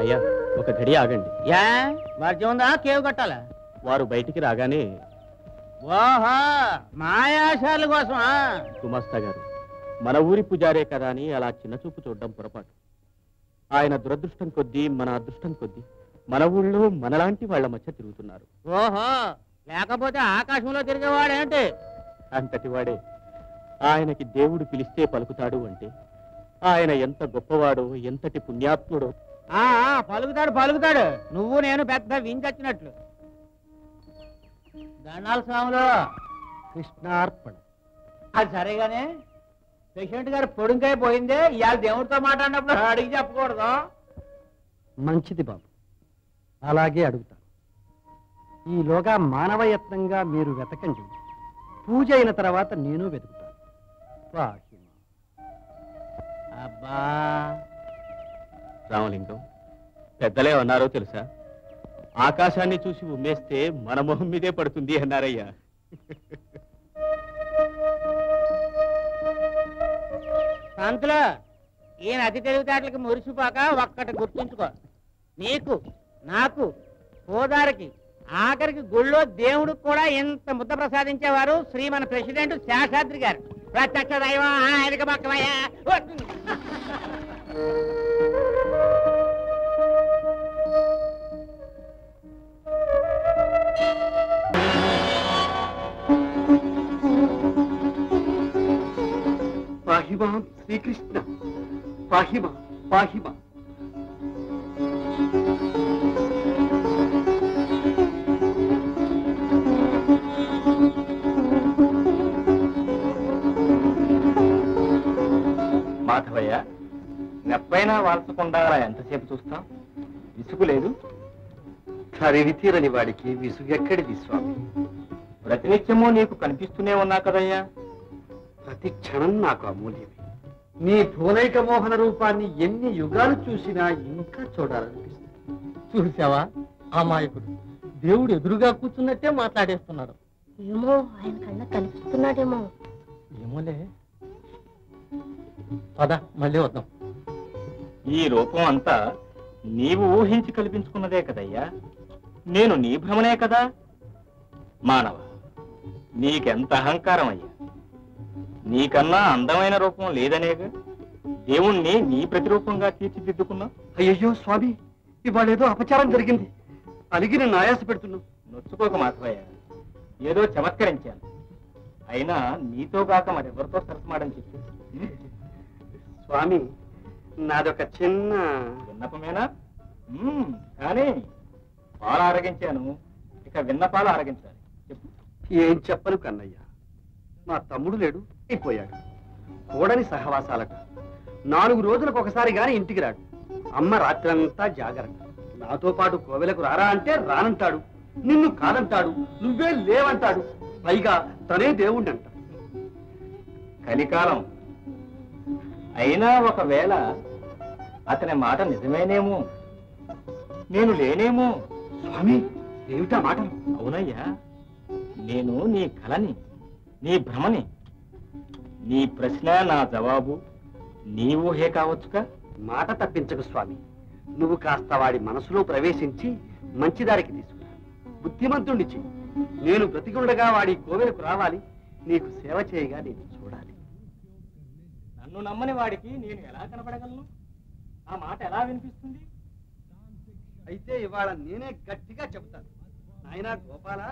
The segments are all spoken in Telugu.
అయ్యా ఒక గడి ఆగండి. యా వర్జం ఉందా కేవ్ కట్టాలా? వారు బయటికి రాగానే ఓహో మాయాశాల కోసమా? గుమాస్తా గారు మన ఊరి పుజారే కదా అని అలా చిన్న చూపు చూడడం పొరపాటు. ఆయన దురదృష్టం కొద్దీ మన అదృష్టం కొద్దీ మన ఊళ్ళో మనలాంటి వాళ్ళ మధ్య తిరుగుతున్నారు. ఓహో లేకపోతే ఆకాశంలో తిరిగేవాడేంటి? అంతటి వాడే ఆయనకి దేవుడు పిలిస్తే పలుకుతాడు అంటే ఆయన ఎంత గొప్పవాడో ఎంతటి పుణ్యాత్ముడో. పలుకుతాడు పలుకుతాడు. నువ్వు నేను పెద్ద వించొచ్చినట్లు. దండాల స్వాములు కృష్ణార్పణ. అది సరేగానే పేషెంట్ గారు పొడుంకాయ పోయిందే, ఇవాళ దేవుడితో మాట్లాడినప్పుడు అడిగి చెప్పకూడదు. మంచిది బాబు, అలాగే అడుగుతాను. ఈలోగా మానవయత్నంగా మీరు వెతకండి. పూజ అయిన తర్వాత నేను వెతుకుతాను. అబ్బా రామలింగం పెద్దలే అన్నారో తెలుసా, ఆకాశాన్ని చూసి ఉమ్మేస్తే మన మొహం మీదే పడుతుంది అన్నారయ్యా. సంతులు ఈయన అతి తెలివితేటలకి మురిసిపోక ఒక్కటి గుర్తుంచుకో. నీకు నాకు హోదారికి ఆఖరికి గుళ్ళో దేవుడికి కూడా ఇంత ముద్ద ప్రసాదించేవారు శ్రీ మన ప్రెసిడెంట్ శేషాద్రి గారు. ప్రత్యక్ష దైవం ఆయనకి పక్కమయ్యా. పాహిమా శ్రీకృష్ణ, పాహిమా పాహిమా. మాధవయ్య నెప్పైనా వాల్చకుండా ఎంతసేపు చూస్తాం? విసుగు లేదు? తరివి తీరని వాడికి విసుగెక్కడిది స్వామి? ప్రతినిత్యము నీకు కనిపిస్తూనే ఉన్నా కదయ్యా. ప్రతి క్షణం నాకు అమూల్యమే. నీ భువనైక మోహన రూపాన్ని ఎన్ని యుగాలు చూసినా ఇంకా చూడాలనిపిస్తుంది. చూసావా అమాయకుడు దేవుడు ఎదురుగా కూర్చున్నట్టే మాట్లాడేస్తున్నాడు. ఏమో ఆయన కళ్ళ కనిపిస్తున్నాడేమో. ఏమోలే, పద మళ్ళీ వద్దాం. ఈ రూపం అంతా నీవు ఊహించి కల్పించుకున్నదే కదయ్యా. నేను నీ భ్రమనే కదా. మానవ, నీకెంత అహంకారం అయ్యా. నీకన్నా అందమైన రూపం లేదనేగా దేవుణ్ణి నీ ప్రతిరూపంగా తీర్చిదిద్దుకున్నావు. అయ్యయ్యో స్వామి, ఇవాళేదో అపచారం జరిగింది. అలిగి నన్ను ఆయాస పెడుతున్నావు. నొచ్చుకోక మాధవయ్య, ఏదో చమత్కరించాను. అయినా నీతో కాక మరెవరితో సరసమాడని చెప్పి. స్వామి, నాదొక చిన్న విన్నపమేనా? కానీ పాలు ఆరగించాను, ఇక విన్నపాలు ఆరగించాలి. చెప్పు. ఏం చెప్పను కన్నయ్య, మా తమ్ముడు లేడు, అయిపోయాడు. కూడని సహవాసాలకు 4 రోజులకు ఒకసారి గాని ఇంటికి రాడు. అమ్మ రాత్రంతా జాగరణ. నాతో పాటు కోవెలకు రారా అంటే రానంటాడు, నిన్ను కాదంటాడు, నువ్వే లేవంటాడు. పైగా తనే దేవుణ్ణి అంటాడు. కలికాలం. అయినా ఒకవేళ అతని మాట నిజమేనేమో, నేను లేనేమో. స్వామి, ఏమిటా మాటలు? అవునయ్యా, నేను నీ కలని, నీ భ్రమని. నీ ప్రశ్న నా జవాబు నీ ఊహే కావచ్చుగా. మాట తప్పించకు స్వామి. నువ్వు కాస్త వాడి మనసులో ప్రవేశించి మంచిదారికి తీసుకురా. బుద్ధిమంతుణ్ణి చెయ్యి. నేను బ్రతికుండగా వాడి కోవెలకు రావాలి, నీకు సేవ చేయగా నేను చూడాలి. నన్ను నమ్మని వాడికి నేను ఎలా కనపడగలను? ఆ మాట ఎలా వినిపిస్తుంది? అయితే ఇవాళ నేనే గట్టిగా చెబుతాను. నాయనా గోపాల,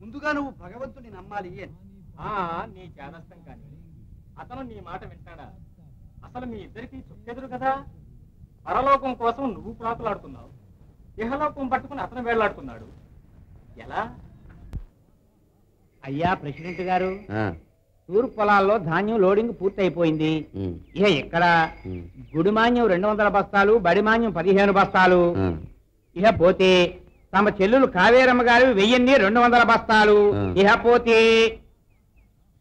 ముందుగా నువ్వు భగవంతుని నమ్మాలి అని. నీ చేదస్తం కానీ అతను నీ మాట వింటాడా? అసలు మీ ఇద్దరికి చుక్కెదురు కదా. పరలోకం కోసం నువ్వు ప్రాకులాడుతున్నావు, ఇహలోకం పట్టుకుని అతను వేళ్లాడుతున్నాడు. ఎలా? అయ్యా ప్రెసిడెంట్ గారు, తూర్పు పొలాల్లో ధాన్యం లోడింగ్ పూర్తయిపోయింది. ఇక ఇక్కడ గుడిమాన్యం 200 బస్తాలు, బడిమాన్యం 15 బస్తాలు. ఇక పోతే తమ చెల్లులు కావేరమ్మ గారు 1200 బస్తాలు. ఇక పోతే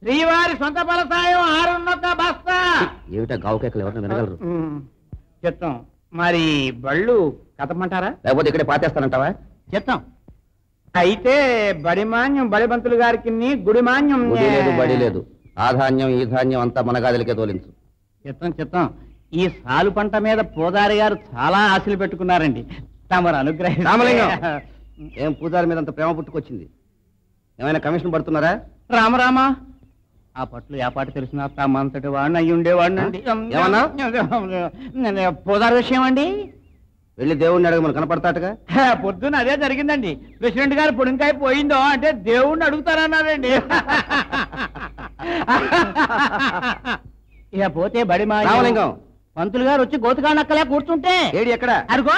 శ్రీవారి సొంత బలసాయం 600 బస్తా. ఏమిటా గావుకేకలు ఎవరిని వినగలరు? చెప్తాం. మరి బళ్ళు కథమంటారా, లేకపోతే ఇక్కడే పాతేస్తానంటావా? చెప్తాం. అయితే బడిమాన్యం బడిబంతులు గారికి, గుడిమాన్యం బడి లేదు, బడి లేదు. ఆ ధాన్యం ఈ ధాన్యం అంతా మన గాదిలకే తోలించు. చెప్తాం చెప్తాం. ఈ సాలు పంట మీద పూజారి గారు చాలా ఆశలు పెట్టుకున్నారండి. తమరు అనుగ్రహం. రామలింగం, ఏం పూజారి మీద అంత ప్రేమ పుట్టుకొచ్చింది? ఏమైనా కమిషన్ పడుతున్నారా? రామరామా, ఆ పట్లు ఏ పాట తెలిసిన తమంతటి వాడిని అయ్యి ఉండేవాడినండి. ఏమన్నా? పూజారి విషయం అండి. వెళ్ళి దేవుణ్ణి అడగమని కనపడతాటుగా. పొద్దున అదే జరిగిందండి. ప్రెసిడెంట్ గారు పొడింకాయ పోయిందో అంటే దేవుణ్ణి అడుగుతారన్నారండి. ఇక పోతే బడి మా రామలింగం, పంతులు గారు వచ్చి గోతుకానక్కలే కూర్చుంటే ఏడి ఎక్కడ? అరుగో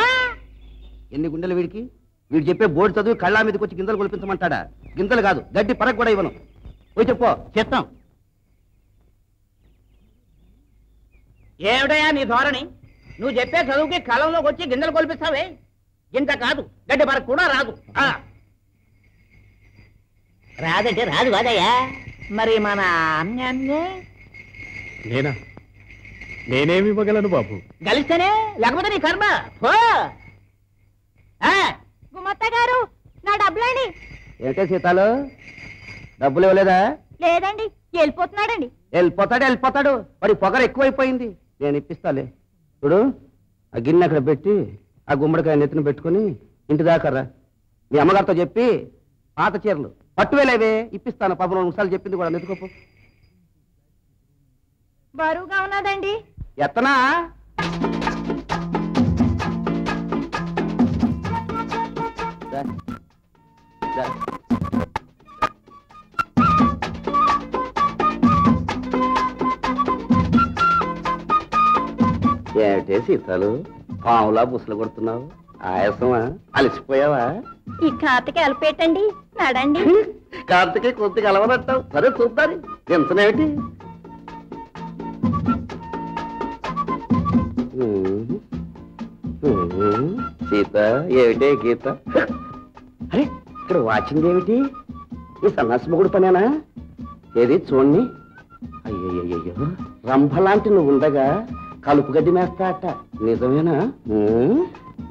ఎన్ని గుండెలు వీడికి? వీడు చెప్పే బోర్డు చదువు కళ్ళ మీదకి వచ్చి గింజలు కొలిపించమంటాడా? గింజలు కాదు, గడ్డి పరకు కూడా ఇవ్వను. పోయి చెప్పు. చిత్తం. ఏమిటయా నీ ధోరణి? నువ్వు చెప్పే చదువుకి కలంలోకి వచ్చి గింజలు కొలిపిస్తావే? గింత కాదు, గడ్డి పరకు కూడా రాదు. రాదంటే రాదు కాదయ్యా. మరి మన అన్యాన్నే నేనా? నేనేమి ఇవ్వగలను బాబు? గలిస్తేనే, లేకపోతే నీ కర్మ. గుమత్త గారు, నా డబ్బులండి. ఏంటే సీతాలు, డబ్బులు ఇవ్వలేదా? లేదండి, వెళ్ళిపోతున్నాడండి. వెళ్ళిపోతాడు. వాడి పొగర ఎక్కువైపోయింది. నేను ఇప్పిస్తాలే. ఇప్పుడు ఆ గిన్నె అక్కడ పెట్టి ఆ గుమ్మడికాయ నెత్తిన పెట్టుకుని ఇంటి దాకా రా. మీ అమ్మగారితో చెప్పి పాత చీరలు పట్టువేలేవే ఇప్పిస్తాను. 12 నిమిషాలు చెప్పింది కూడా నెత్తుకోపు. బరువుగా ఉన్నదండి. ఎత్తనా? ఏమిటే సీతాలు, పావులా బుసలు కొడుతున్నావు? ఆయాసమా? అలసిపోయావా? ఈ ఖాతకి అలపేటండి, నడండి. కార్తకి కొద్దిగా అలవనట్టావు. సరే చూద్దాని ఎంతనేమిటి? సీత, ఏమిటే గీత? అరే, ఇక్కడ వాచింగ్ ఏమిటి? ఈ సన్నాసి మొగుడు పనేనా? ఏది చూడండి. అయ్యయ్యో, రంభలాంటి నువ్వు ఉండగా కలుపు గడ్డి మేస్తా అట. నిజమేనా?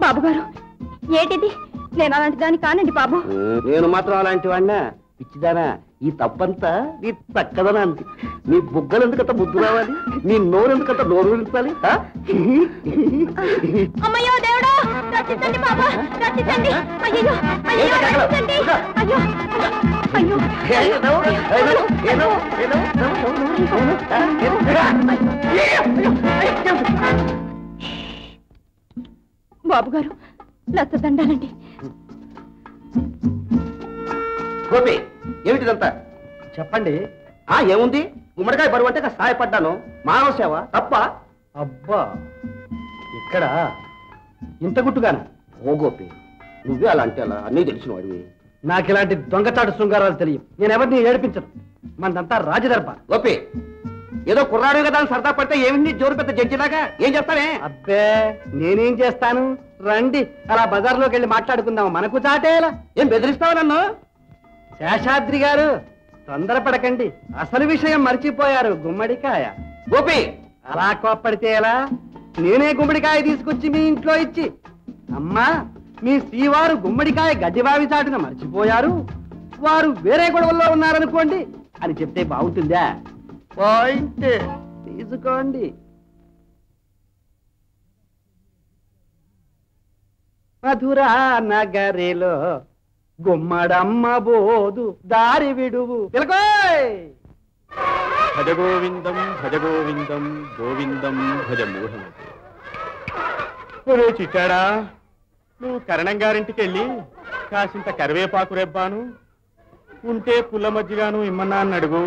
బాబు గారు, ఏటిది? నేను అలాంటి దాన్ని కానండి బాబు. నేను మాత్రం అలాంటి వాడినా? పిచ్చిదానా, ఈ తప్పంతా నీ చక్కదనానికి. నీ బుగ్గలు ఎందుకంత ముద్దు రావాలి? నీ నోరు ఎందుకంత నోరు వించాలి? అమ్మయ్యో దేవుడా, రక్షించండి బాబా, రక్షించండి. అయ్యో అయ్యో, రక్షించండి. అయ్యో బాబు గారు, లచ్చదండాలండి. గోపి, ఏమిటిదంతా చెప్పండి. ఏముంది? గుమ్మడికాయ బరువు అంటే సహాయపడ్డాను. మానవ సేవ తప్ప? అబ్బా, ఇక్కడ ఇంత గుట్టుగాను. ఓ గోపి, నువ్వే అలా అంటే అలా అన్నీ తెలిసిన వాడివి. నాకు ఇలాంటి దొంగచాటు శృంగారాలు తెలియదు. నేను ఎవరిని ఏడిపించను. మనదంతా రాజదర్భ. గోపి, ఏదో కుర్రాడు కదా అని సరదా పడితే ఏమిటి జోరు పెద్ద జడ్జిలాగా? ఏం చేస్తానే? అబ్బే, నేనేం చేస్తాను? రండి, అలా బజార్లోకి వెళ్ళి మాట్లాడుకుందాం. మనకు చాటేలా. ఏం బెదిరిస్తావు నన్ను? శేషాద్రి గారు, తొందరపడకండి. అసలు విషయం మర్చిపోయారు. గుమ్మడికాయ. గోపి, అలా కోప్పడితే ఎలా? నేనే గుమ్మడికాయ తీసుకొచ్చి మీ ఇంట్లో ఇచ్చి, అమ్మా మీ శ్రీవారు గుమ్మడికాయ గడ్డిబావి చాటున మర్చిపోయారు, వారు వేరే గొడవల్లో ఉన్నారనుకోండి అని చెప్తే బాగుంటుందా? పాయింట్ తీసుకోండి. మధురా నగరిలో గుమ్మడమ్మ బోదు దారి విడువు. భజ గోవిందం భజ గోవిందం గోవిందం భజ మూఢమతే. ఒరే చిట్టాడా, నువ్వు కరణం గారింటికి వెళ్ళి కాసింత కరివేపాకు రెబ్బాను ఉంటే పుల్ల మజ్జిగాను ఇమ్మన్నా అని అడుగు.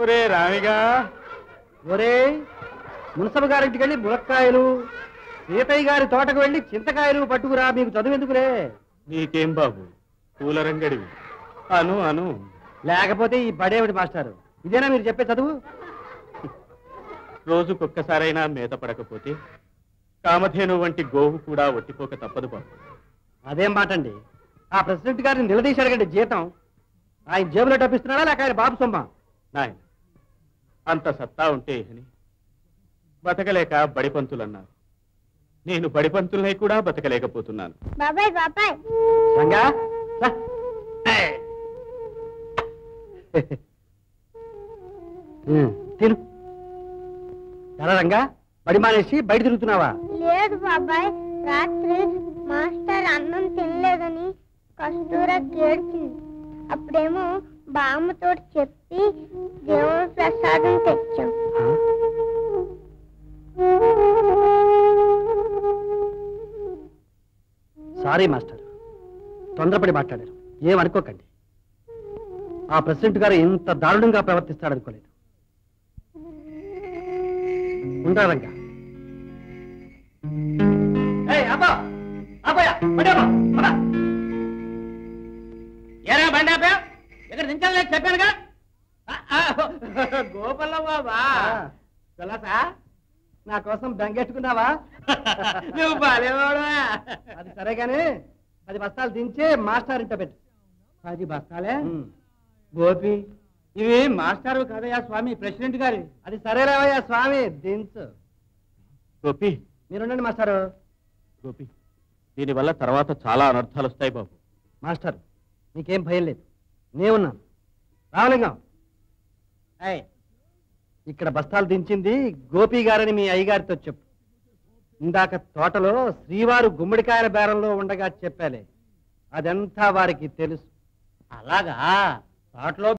ఒరే రామిగా, ఒరే మునసబ గారింటికి వెళ్ళి ములక్కాయలు, సీతయ్య గారి తోటకు వెళ్ళి చింతకాయలు పట్టుకురా. మీకు చదువు ఎందుకులే? నీకేం బాబు, పూల రంగడివి. అను అను. లేకపోతే ఈ బడేవిడి మాస్టారు. ఇదేనా మీరు చెప్పే చదువు? రోజుకొక్కసారైనా మేత పడకపోతే కామధేను వంటి గోవు కూడా ఒట్టిపోక తప్పదు బాబు. అదేం మాట అండి? ఆ ప్రెసిడెంట్ గారిని నిలదీసి అడగండి జీతం. ఆయన జేబులో డబ్బిస్తున్నాడా లేక ఆయన బాబు సొమ్మ? నాయన, అంత సత్తా ఉంటే అని బతకలేక బడిపంతులన్నారు. నేను బడిపంతులనై కూడా బతకలేకపోతున్నాను. బాబాయ్ బాబాయ్, సంగా తిను. రంగా బడి మానేసి బయట తిరుగుతున్నావా? లేదు బాబాయ్, రాత్రి మాస్టర్ అన్నం తినలేదని కస్తూర గేడ్చింది. అప్పుడేమో బామ్మతో చెప్పి దేవుడి ప్రసాదం తెచ్చాం. సారీ మాస్టర్, తొందరపడి మాట్లాడారు, ఏమనుకోకండి. ఆ ప్రెసిడెంట్ గారు ఇంత దారుణంగా ప్రవర్తిస్తాడనుకోలేదు. ఉండాలంగా. ఏరా బండి ఆపా? ఇక్కడ దించాలని చెప్పానుగా. గోపల్ల బాబా తెలుసా? నా కోసం బెంగెట్టుకున్నావా? నువ్వు బాలేవాడువా. అది సరే గానీ 10 బస్తాలు దించి మాస్టర్ ఇంట పెట్టు. 10 బస్తాలే? గోపి, ఇవి మాస్టారు కదయా స్వామి, ప్రెసిడెంట్ గారి. అది సరేలేవయ్యా స్వామి, దించు. గోపి, మీరుండండి మాస్టారు. గోపి, దీనివల్ల తర్వాత చాలా అనర్థాలు వస్తాయి బాబు. మాస్టర్, నీకేం భయం లేదు, నేనున్నాను. రావలింగం, ఇక్కడ బస్తాలు దించింది గోపి గారని మీ అయ్యగారితో చెప్పు. ఇందాక తోటలో శ్రీవారు గుమ్మడికాయల బేరంలో ఉండగా చెప్పాలే, అదంతా వారికి తెలుసు. అలాగా? తోటలో